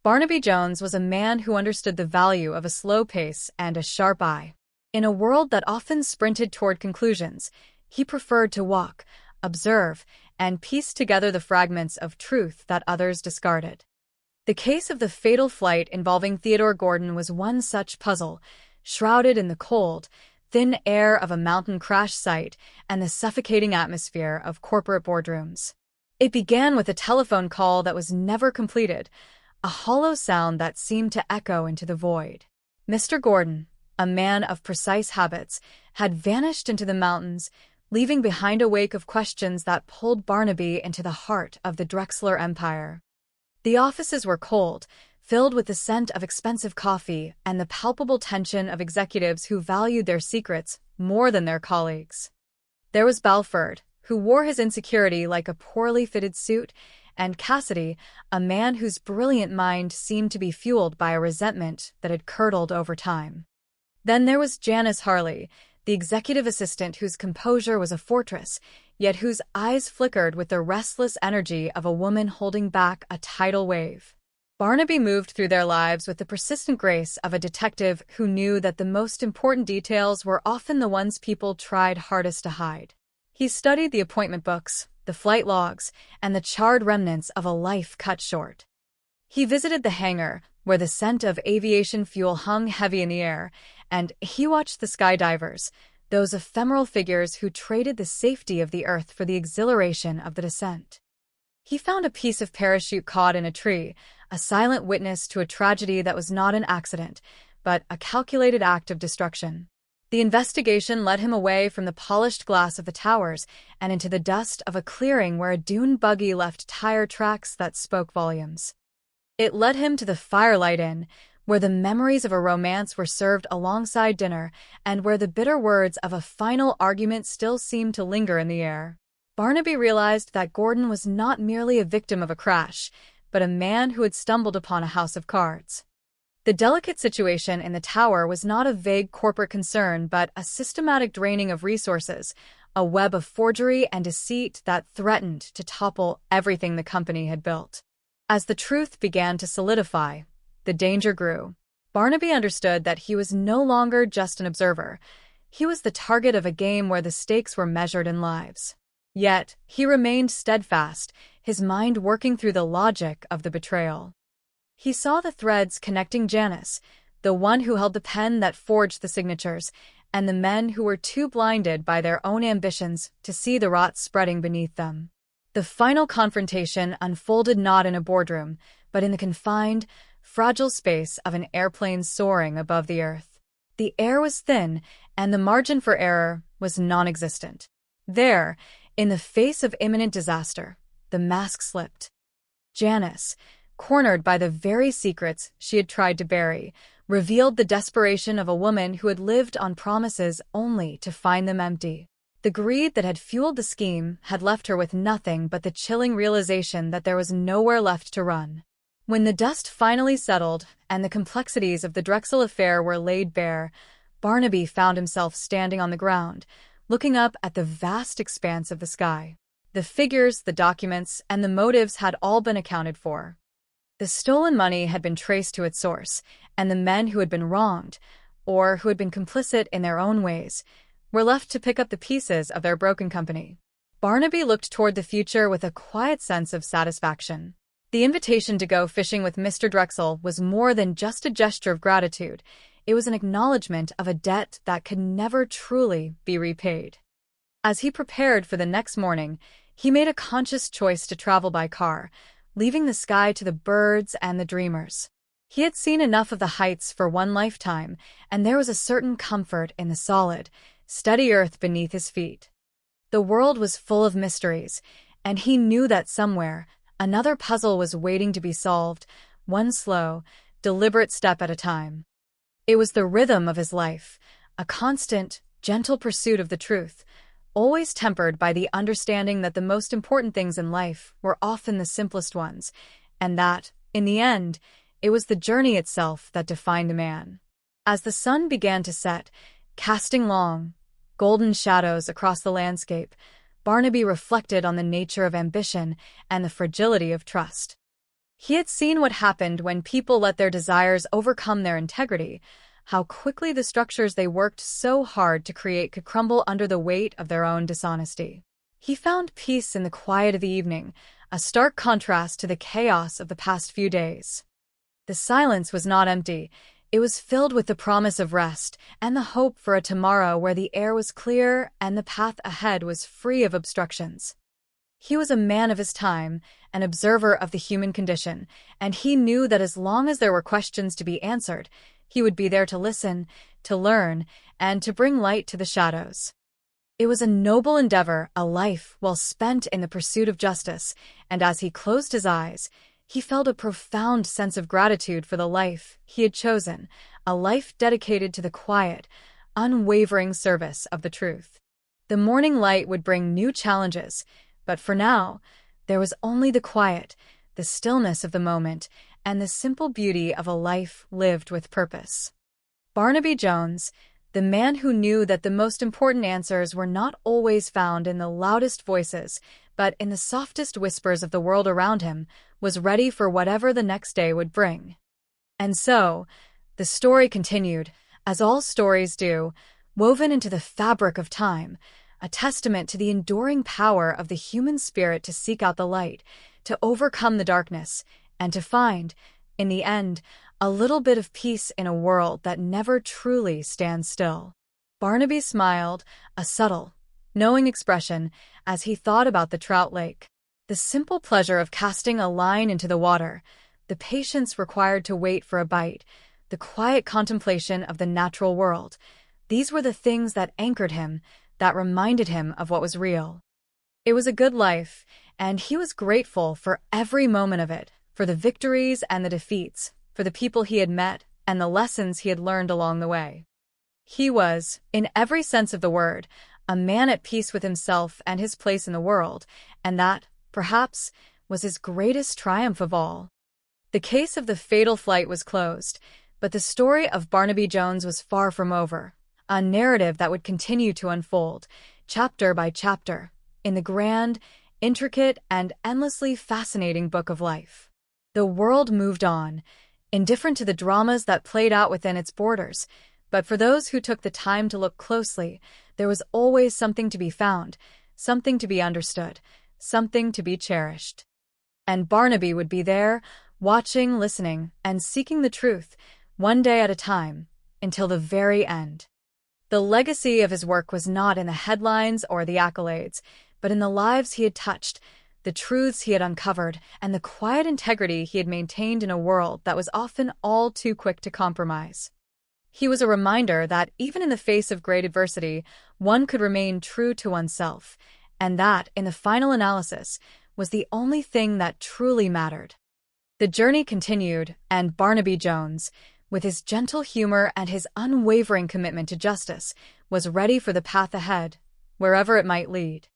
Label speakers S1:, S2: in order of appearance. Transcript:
S1: Barnaby Jones was a man who understood the value of a slow pace and a sharp eye. In a world that often sprinted toward conclusions, he preferred to walk, observe, and piece together the fragments of truth that others discarded. The case of the fatal flight involving Theodore Gordon was one such puzzle, shrouded in the cold, thin air of a mountain crash site and the suffocating atmosphere of corporate boardrooms. It began with a telephone call that was never completed, a hollow sound that seemed to echo into the void. Mr. Gordon, a man of precise habits, had vanished into the mountains, leaving behind a wake of questions that pulled Barnaby into the heart of the Drexler empire. The offices were cold, filled with the scent of expensive coffee and the palpable tension of executives who valued their secrets more than their colleagues. There was Balford, who wore his insecurity like a poorly fitted suit, and Cassidy, a man whose brilliant mind seemed to be fueled by a resentment that had curdled over time. Then there was Janice Harley, the executive assistant whose composure was a fortress, yet whose eyes flickered with the restless energy of a woman holding back a tidal wave. Barnaby moved through their lives with the persistent grace of a detective who knew that the most important details were often the ones people tried hardest to hide. He studied the appointment books, the flight logs, and the charred remnants of a life cut short. He visited the hangar, where the scent of aviation fuel hung heavy in the air, and he watched the skydivers, those ephemeral figures who traded the safety of the earth for the exhilaration of the descent. He found a piece of parachute caught in a tree, a silent witness to a tragedy that was not an accident, but a calculated act of destruction. The investigation led him away from the polished glass of the towers and into the dust of a clearing where a dune buggy left tire tracks that spoke volumes. It led him to the Firelight Inn, where the memories of a romance were served alongside dinner and where the bitter words of a final argument still seemed to linger in the air. Barnaby realized that Gordon was not merely a victim of a crash, but a man who had stumbled upon a house of cards. The delicate situation in the tower was not a vague corporate concern, but a systematic draining of resources, a web of forgery and deceit that threatened to topple everything the company had built. As the truth began to solidify, the danger grew. Barnaby understood that he was no longer just an observer. He was the target of a game where the stakes were measured in lives. Yet, he remained steadfast, his mind working through the logic of the betrayal. He saw the threads connecting Janice, the one who held the pen that forged the signatures, and the men who were too blinded by their own ambitions to see the rot spreading beneath them. The final confrontation unfolded not in a boardroom, but in the confined, fragile space of an airplane soaring above the earth. The air was thin, and the margin for error was non-existent. There, in the face of imminent disaster, the mask slipped. Janice, cornered by the very secrets she had tried to bury, revealed the desperation of a woman who had lived on promises only to find them empty. The greed that had fueled the scheme had left her with nothing but the chilling realization that there was nowhere left to run. When the dust finally settled and the complexities of the Drexel affair were laid bare, Barnaby found himself standing on the ground, looking up at the vast expanse of the sky. The figures, the documents, and the motives had all been accounted for. The stolen money had been traced to its source, and the men who had been wronged, or who had been complicit in their own ways, were left to pick up the pieces of their broken company. Barnaby looked toward the future with a quiet sense of satisfaction. The invitation to go fishing with Mr. Drexel was more than just a gesture of gratitude. It was an acknowledgement of a debt that could never truly be repaid. As he prepared for the next morning, he made a conscious choice to travel by car, leaving the sky to the birds and the dreamers. He had seen enough of the heights for one lifetime, and there was a certain comfort in the solid, steady earth beneath his feet. The world was full of mysteries, and he knew that somewhere, another puzzle was waiting to be solved, one slow, deliberate step at a time. It was the rhythm of his life, a constant, gentle pursuit of the truth, always tempered by the understanding that the most important things in life were often the simplest ones, and that, in the end, it was the journey itself that defined a man. As the sun began to set, casting long, golden shadows across the landscape, Barnaby reflected on the nature of ambition and the fragility of trust. He had seen what happened when people let their desires overcome their integrity, how quickly the structures they worked so hard to create could crumble under the weight of their own dishonesty. He found peace in the quiet of the evening, a stark contrast to the chaos of the past few days. The silence was not empty. It was filled with the promise of rest and the hope for a tomorrow where the air was clear and the path ahead was free of obstructions. He was a man of his time, an observer of the human condition, and he knew that as long as there were questions to be answered, he would be there to listen, to learn, and to bring light to the shadows. It was a noble endeavor, a life well spent in the pursuit of justice, and as he closed his eyes, he felt a profound sense of gratitude for the life he had chosen, a life dedicated to the quiet, unwavering service of the truth. The morning light would bring new challenges, but for now, there was only the quiet, the stillness of the moment, and the simple beauty of a life lived with purpose. Barnaby Jones, the man who knew that the most important answers were not always found in the loudest voices, but in the softest whispers of the world around him, was ready for whatever the next day would bring. And so, the story continued, as all stories do, woven into the fabric of time, a testament to the enduring power of the human spirit to seek out the light, to overcome the darkness, and to find, in the end, a little bit of peace in a world that never truly stands still. Barnaby smiled, a subtle, knowing expression, as he thought about the trout lake. The simple pleasure of casting a line into the water, the patience required to wait for a bite, the quiet contemplation of the natural world, these were the things that anchored him, that reminded him of what was real. It was a good life, and he was grateful for every moment of it, for the victories and the defeats, for the people he had met, and the lessons he had learned along the way. He was, in every sense of the word, a man at peace with himself and his place in the world, and that, perhaps, was his greatest triumph of all. The case of the fatal flight was closed, but the story of Barnaby Jones was far from over, a narrative that would continue to unfold, chapter by chapter, in the grand, intricate, and endlessly fascinating book of life. The world moved on, indifferent to the dramas that played out within its borders, but for those who took the time to look closely, there was always something to be found, something to be understood, something to be cherished. And Barnaby would be there, watching, listening, and seeking the truth, one day at a time, until the very end. The legacy of his work was not in the headlines or the accolades, but in the lives he had touched, the truths he had uncovered, and the quiet integrity he had maintained in a world that was often all too quick to compromise. He was a reminder that even in the face of great adversity, one could remain true to oneself, and that, in the final analysis, was the only thing that truly mattered. The journey continued, and Barnaby Jones, with his gentle humor and his unwavering commitment to justice, was ready for the path ahead, wherever it might lead.